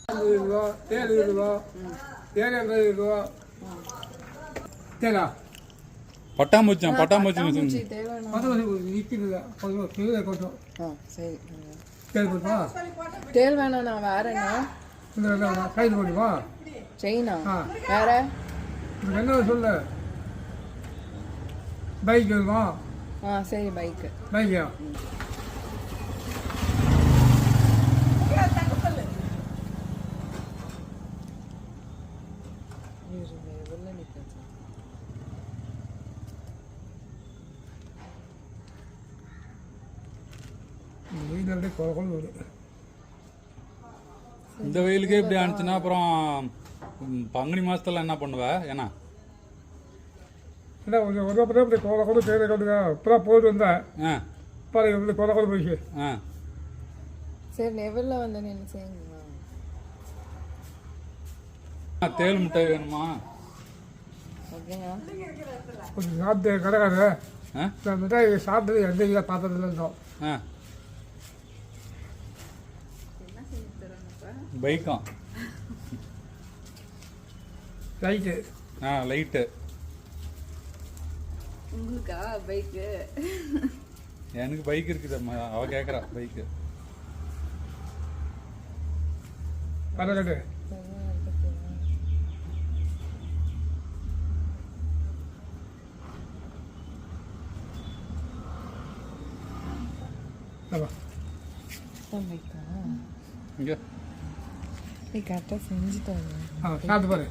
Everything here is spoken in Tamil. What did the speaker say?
ரூபா 70 ரூபா 700 ரூபா தேடா பட்டாம்பூச்சி பட்டாம்பூச்சி தேவைன்னா நிற்கிறது கொஞ்சம் சரி தேல் போட்டுமா தேல் வேணாண்ணா வேறண்ணா இந்த கைது போட்டுமா செயினா வேற என்ன சொல்ல பைக் வேணுமா சரி பைக்கு பைக்கா வெயில் அப்படியே குழந்தை வரும். இந்த வெயிலுக்கே இப்படி ஆனிச்சுன்னா அப்புறம் பங்குனி மாசத்துல என்ன பண்ணுவ? ஏன்னா இல்லை கொஞ்சம் ஒரு அப்போ இப்படி குழந்தை தேவை கொண்டுங்க இப்போதான் போயிட்டு வந்தேன் பாரு இப்படி குழந்தை போயிடுச்சு சரி நெவலில் வந்து என்ன செய்யுங்களா? தேல் மிட்டாய் வேணுமா? ஓகேங்க கொஞ்சம் சாப்பிட்டு கிடக்காது இந்த மிட்டாய் சாப்பிட்டது எந்த இதாக பார்த்ததுல இருந்தோம் பைக்கம் லைட்டு லைட்டு உங்களுக்கா பைக்கு? எனக்கு பைக் இருக்குது அவ கேட்குறா பைக்கு கட்டு பைக்கா இங்கே கரெக்டாக செஞ்சுட்டாங்க சாப்பிட்டு பாரு